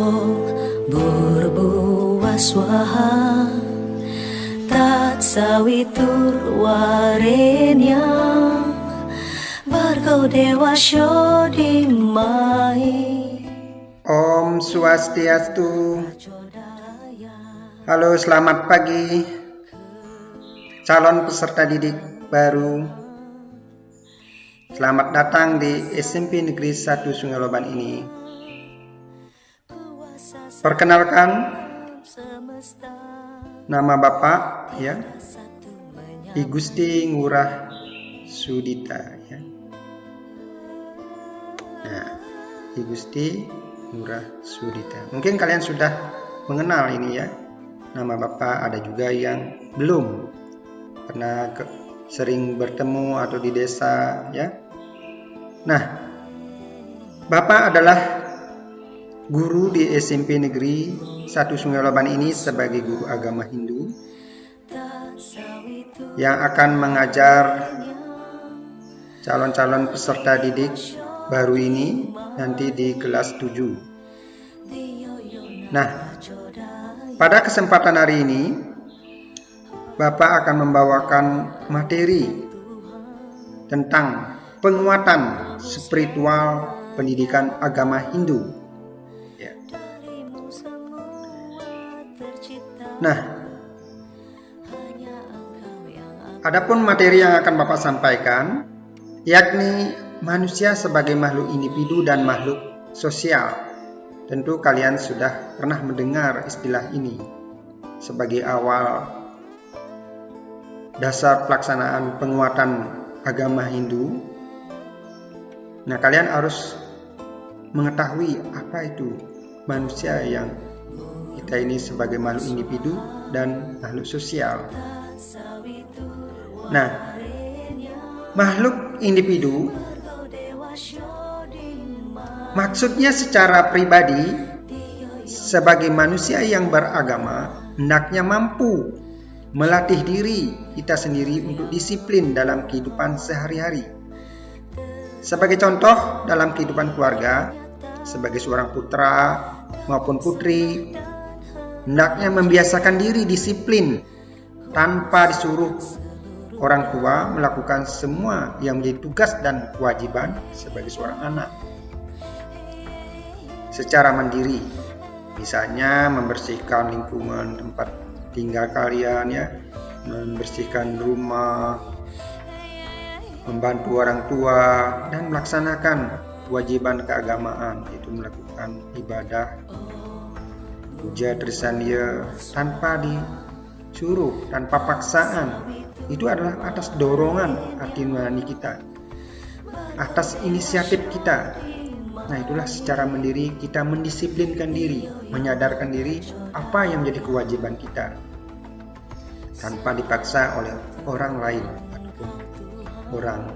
Ong berbuah swaha tat sawitur warenya barkau dewa syodimai. Om Swastiastu. Halo, selamat pagi calon peserta didik baru. Selamat datang di SMP Negeri 1 Sungai Loban ini. Perkenalkan, nama Bapak ya, I Gusti Ngurah Sudita ya. Nah, I Gusti Ngurah Sudita. Mungkin kalian sudah mengenal ini ya. Nama Bapak, ada juga yang belum pernah sering bertemu atau di desa ya. Nah, Bapak adalah guru di SMP Negeri 1 Sungai Loban ini sebagai guru agama Hindu yang akan mengajar calon-calon peserta didik baru ini nanti di kelas 7. Nah, pada kesempatan hari ini Bapak akan membawakan materi tentang penguatan spiritual pendidikan agama Hindu ya. Nah, adapun materi yang akan Bapak sampaikan yakni manusia sebagai makhluk individu dan makhluk sosial. Tentu kalian sudah pernah mendengar istilah ini sebagai awal dasar pelaksanaan penguatan agama Hindu. Nah, kalian harus mengetahui apa itu manusia yang kita ini sebagai makhluk individu dan makhluk sosial. Nah, makhluk individu maksudnya secara pribadi sebagai manusia yang beragama hendaknya mampu melatih diri kita sendiri untuk disiplin dalam kehidupan sehari-hari. Sebagai contoh dalam kehidupan keluarga, sebagai seorang putra maupun putri, hendaknya membiasakan diri disiplin tanpa disuruh orang tua melakukan semua yang menjadi tugas dan kewajiban sebagai seorang anak. Secara mandiri, misalnya membersihkan lingkungan tempat tinggal kalian ya, membersihkan rumah, membantu orang tua, dan melaksanakan kewajiban keagamaan, yaitu melakukan ibadah, puja trisandia tanpa disuruh, tanpa paksaan. Itu adalah atas dorongan hati nurani kita, atas inisiatif kita. Nah, itulah secara mandiri kita mendisiplinkan diri, menyadarkan diri apa yang menjadi kewajiban kita tanpa dipaksa oleh orang lain ataupun orang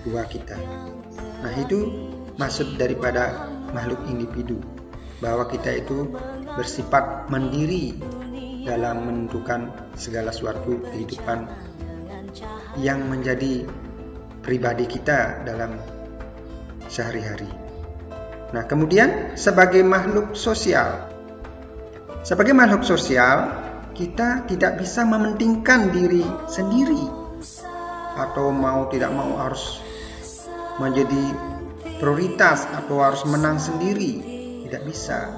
tua kita. Nah, itu maksud daripada makhluk individu, bahwa kita itu bersifat mandiri dalam menentukan segala suatu kehidupan yang menjadi pribadi kita dalam sehari-hari. Nah, kemudian sebagai makhluk sosial. Sebagai makhluk sosial, kita tidak bisa mementingkan diri sendiri atau mau tidak mau harus menjadi prioritas atau harus menang sendiri. Tidak bisa.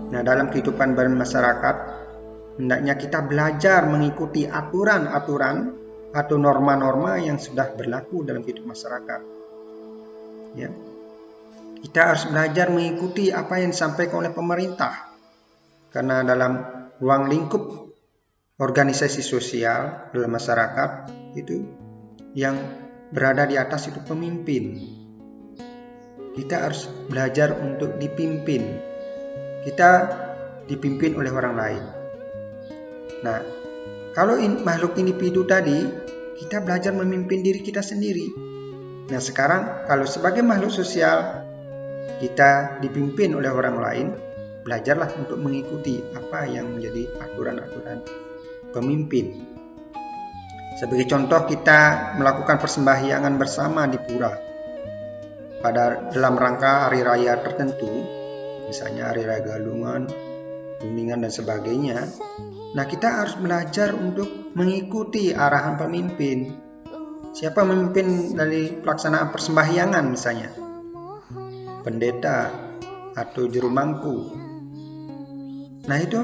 Nah, dalam kehidupan bermasyarakat, hendaknya kita belajar mengikuti aturan-aturan atau norma-norma yang sudah berlaku dalam kehidupan masyarakat. Ya. Kita harus belajar mengikuti apa yang disampaikan oleh pemerintah. Karena dalam ruang lingkup organisasi sosial dalam masyarakat itu yang berada di atas itu pemimpin. Kita harus belajar untuk dipimpin. Kita dipimpin oleh orang lain. Nah, kalau makhluk individu tadi, kita belajar memimpin diri kita sendiri. Nah, sekarang kalau sebagai makhluk sosial, kita dipimpin oleh orang lain, belajarlah untuk mengikuti apa yang menjadi aturan-aturan pemimpin. Sebagai contoh, kita melakukan persembahyangan bersama di pura pada dalam rangka hari raya tertentu, misalnya Ari Ragalungan, Kuningan dan sebagainya. Nah, kita harus belajar untuk mengikuti arahan pemimpin. Siapa memimpin dari pelaksanaan persembahyangan misalnya? Pendeta atau juru mangku. Nah, itu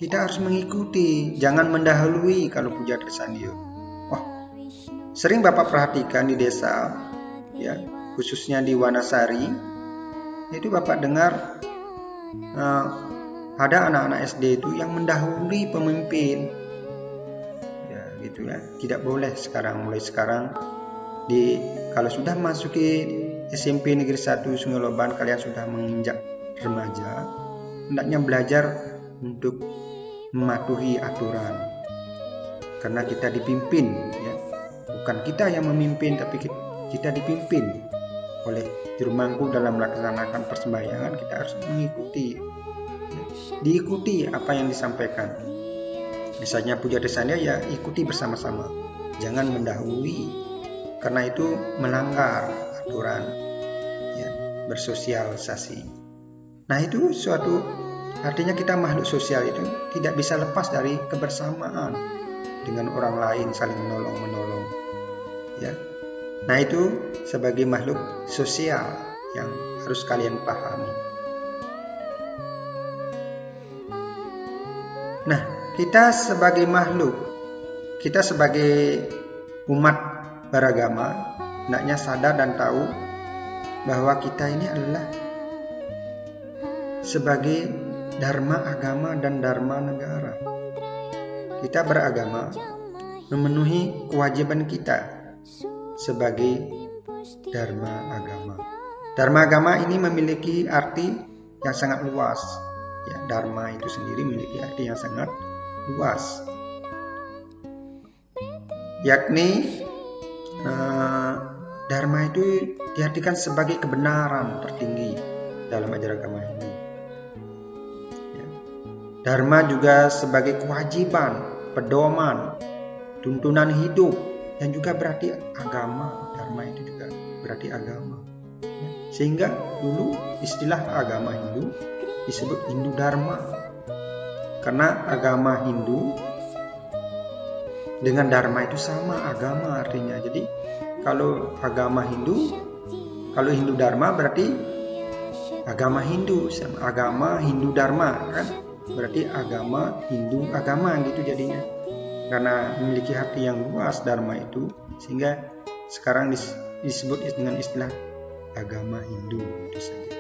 kita harus mengikuti, jangan mendahului kalau puja Trisandio. Sering Bapak perhatikan di desa, ya, khususnya di Wanasari, itu Bapak dengar ada anak-anak SD itu yang mendahului pemimpin, ya gitu ya. Tidak boleh mulai sekarang kalau sudah masuki SMP Negeri 1 Sungai Loban, kalian sudah menginjak remaja, hendaknya belajar untuk mematuhi aturan, karena kita dipimpin, ya. Bukan kita yang memimpin, tapi kita dipimpin oleh juru mangku dalam melaksanakan persembahyangan. Kita harus mengikuti, diikuti apa yang disampaikan. Misalnya puja Trisandia, ya ikuti bersama-sama, jangan mendahului, karena itu melanggar aturan, ya, bersosialisasi. Nah, itu artinya kita makhluk sosial itu tidak bisa lepas dari kebersamaan dengan orang lain, saling menolong, ya. Nah, itu sebagai makhluk sosial yang harus kalian pahami. Nah, kita sebagai makhluk, kita sebagai umat beragama, hendaknya sadar dan tahu bahwa kita ini adalah sebagai dharma agama dan dharma negara. Kita beragama memenuhi kewajiban kita sebagai dharma agama. Dharma agama ini memiliki arti yang sangat luas. Ya, dharma itu sendiri memiliki arti yang sangat luas, yakni dharma itu diartikan sebagai kebenaran tertinggi dalam ajaran agama Hindu. Ya. Dharma juga sebagai kewajiban, pedoman, tuntunan hidup, dan juga berarti agama. Dharma itu juga berarti agama. Ya. Sehingga dulu istilah agama Hindu disebut Hindu Dharma, karena agama Hindu dengan Dharma itu sama, agama artinya. Jadi kalau agama Hindu, kalau Hindu Dharma berarti agama Hindu, agama Hindu Dharma kan, berarti agama Hindu agama gitu jadinya, karena memiliki arti yang luas Dharma itu, sehingga sekarang disebut dengan istilah agama Hindu itu saja.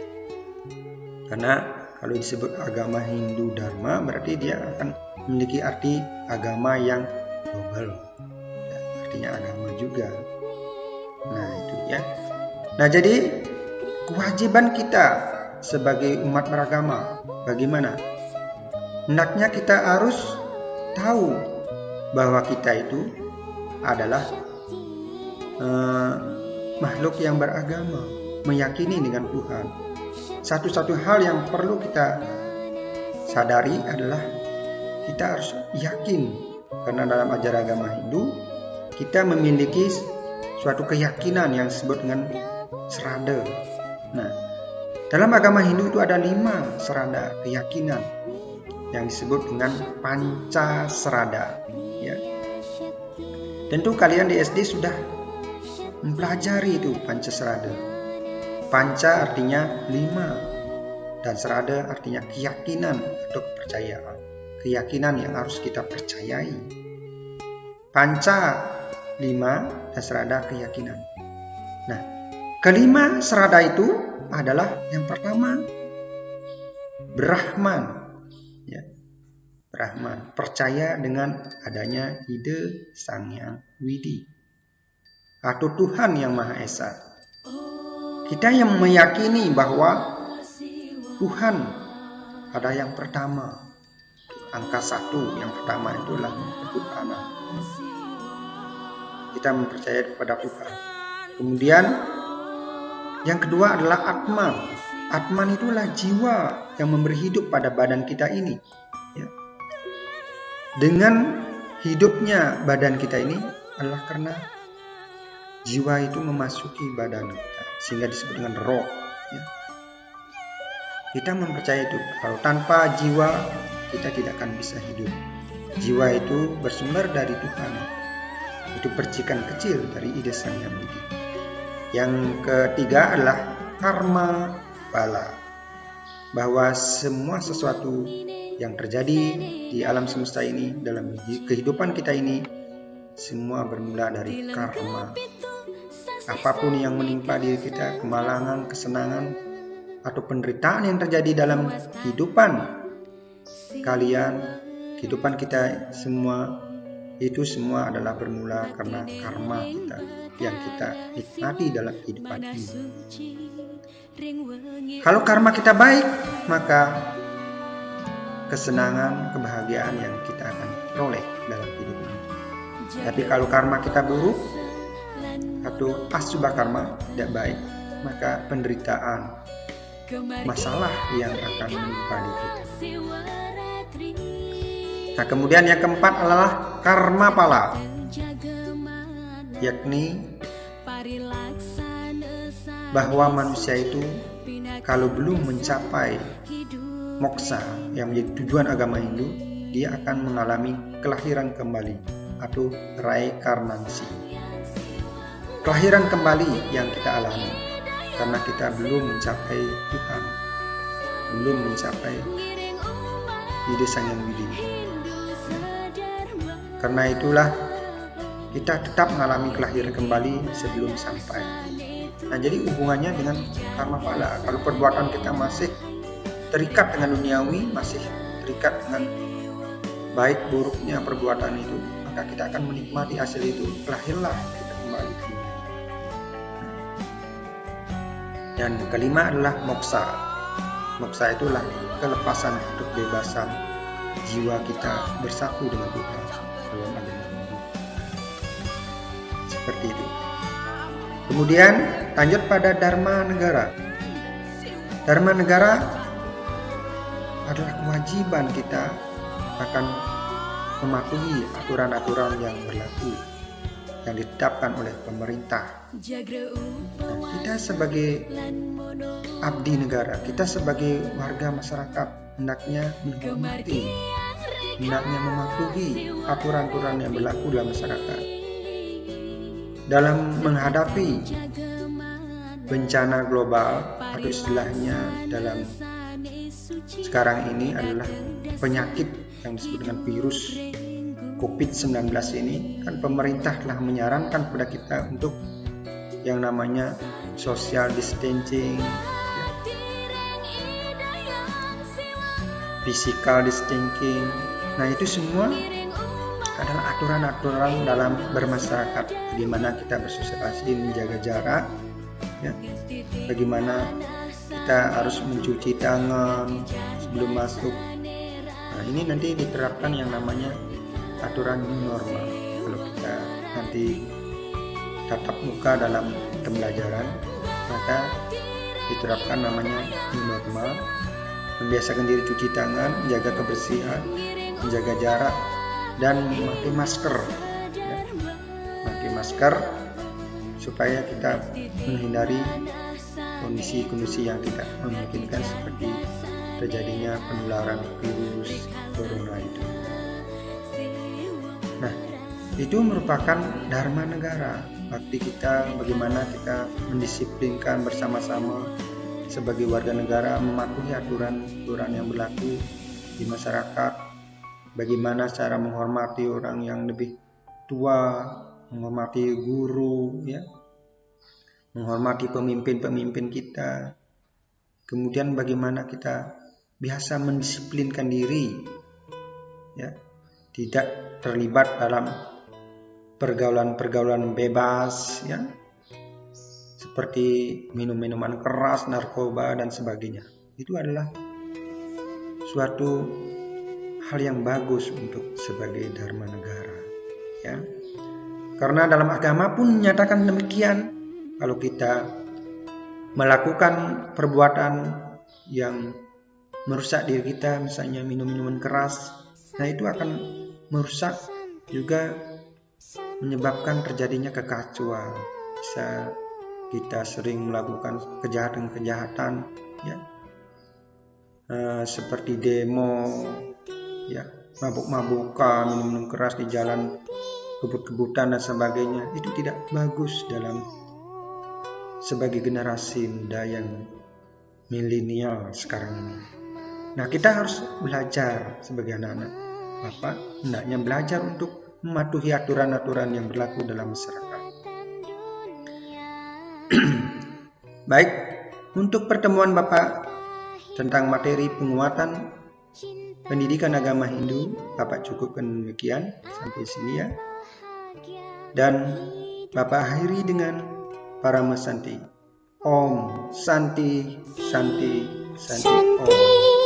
Karena kalau disebut agama Hindu Dharma berarti dia akan memiliki arti agama yang global, ya, artinya agama juga. Nah, itu ya. Nah, jadi kewajiban kita sebagai umat beragama bagaimana? Hendaknya kita harus tahu bahwa kita itu adalah makhluk yang beragama, meyakini dengan Tuhan. Satu-satu hal yang perlu kita sadari adalah kita harus yakin, karena dalam ajaran agama Hindu kita memiliki suatu keyakinan yang disebut dengan serada. Nah, dalam agama Hindu itu ada 5 serada keyakinan yang disebut dengan panca serada. Ya. Tentu kalian di SD sudah mempelajari itu panca serada. Panca artinya 5 dan serada artinya keyakinan atau kepercayaan. Keyakinan yang harus kita percayai. Panca 5 dan serada keyakinan. Nah, kelima serada itu adalah yang pertama Brahman. Ya. Brahman, percaya dengan adanya ide Sang Hyang Widi atau Tuhan yang Maha Esa. Kita yang meyakini bahwa Tuhan ada yang pertama, angka 1 yang pertama itulah Tuhanan. Kita mempercayai kepada Tuhan. Kemudian yang kedua adalah Atman. Atman itulah jiwa yang memberi hidup pada badan kita ini. Ya. Dengan hidupnya badan kita ini adalah karena jiwa itu memasuki badan kita, sehingga disebut dengan roh. Ya. Kita mempercayai itu. Kalau tanpa jiwa, kita tidak akan bisa hidup. Jiwa itu bersumber dari Tuhan. Itu percikan kecil dari ide Sang Yang Widi. Yang ketiga adalah karma bala. Bahwa semua sesuatu yang terjadi di alam semesta ini, dalam kehidupan kita ini, semua bermula dari karma. Apapun yang menimpa diri kita, kemalangan, kesenangan, atau penderitaan yang terjadi dalam kehidupan kalian, kehidupan kita semua, itu semua adalah bermula karena karma kita yang kita nikmati dalam kehidupan ini. Kalau karma kita baik, maka kesenangan, kebahagiaan yang kita akan peroleh dalam kehidupan. Tapi kalau karma kita buruk atau asubha karma tidak baik, maka penderitaan, masalah yang akan menimpa diri kita. Nah, kemudian yang keempat adalah karma pala, yakni bahwa manusia itu kalau belum mencapai moksa yang menjadi tujuan agama Hindu, dia akan mengalami kelahiran kembali atau reinkarnasi. Kelahiran kembali yang kita alami karena kita belum mencapai Tuhan, belum mencapai ide Sang Yang Widi. Karena itulah kita tetap mengalami kelahiran kembali sebelum sampai. Nah, jadi hubungannya dengan karma pala. Kalau perbuatan kita masih terikat dengan duniawi, masih terikat dengan baik buruknya perbuatan itu, maka kita akan menikmati hasil itu. Lahirlah kita kembali ke dunia. Dan kelima adalah moksa. Moksa itulah kelepasan atau kebebasan jiwa kita bersatu dengan Tuhan dalam agama Hindu. Seperti itu. Kemudian lanjut pada Dharma Negara. Dharma Negara adalah kewajiban kita akan mematuhi aturan-aturan yang berlaku yang ditetapkan oleh pemerintah. Nah, kita sebagai abdi negara, kita sebagai warga masyarakat hendaknya menghormati, hendaknya mematuhi aturan-aturan yang berlaku dalam masyarakat. Dalam menghadapi bencana global atau istilahnya dalam sekarang ini adalah penyakit yang disebut dengan virus COVID-19 ini, kan pemerintah telah menyarankan kepada kita untuk yang namanya social distancing, physical distancing. Nah, itu semua adalah aturan-aturan dalam bermasyarakat, bagaimana kita bersosialisasi, menjaga jarak, ya, bagaimana kita harus mencuci tangan sebelum masuk. Nah, ini nanti diterapkan yang namanya aturan new normal. Kalau kita nanti tatap muka dalam pembelajaran, maka diterapkan namanya new normal, membiasakan diri cuci tangan, menjaga kebersihan, menjaga jarak, dan memakai masker, ya. Memakai masker supaya kita menghindari kondisi-kondisi yang tidak memungkinkan seperti terjadinya penularan virus corona itu. Nah, itu merupakan dharma negara, bakti kita, bagaimana kita mendisiplinkan bersama-sama sebagai warga negara, mematuhi aturan-aturan yang berlaku di masyarakat. Bagaimana cara menghormati orang yang lebih tua, menghormati guru, ya, menghormati pemimpin-pemimpin kita. Kemudian bagaimana kita biasa mendisiplinkan diri, ya, tidak terlibat dalam pergaulan-pergaulan bebas, ya, seperti minum-minuman keras, narkoba, dan sebagainya. Itu adalah suatu hal yang bagus untuk sebagai dharma negara, ya. Karena dalam agama pun menyatakan demikian. Kalau kita melakukan perbuatan yang merusak diri kita, misalnya minum minuman keras, nah itu akan merusak, juga menyebabkan terjadinya kekacauan. Bisa kita sering melakukan kejahatan-kejahatan, ya, seperti demo, ya, mabuk-mabukan, minum-minum keras di jalan, kebut-kebutan dan sebagainya. Itu tidak bagus dalam sebagai generasi muda yang milenial sekarang ini. Nah, kita harus belajar sebagai anak-anak Bapak, hendaknya belajar untuk mematuhi aturan-aturan yang berlaku dalam masyarakat. Baik, untuk pertemuan Bapak tentang materi penguatan pendidikan agama Hindu, Bapak cukupkan demikian sampai sini ya. Dan Bapak akhiri dengan Parama Santi. Om Santi Santi Santi Om.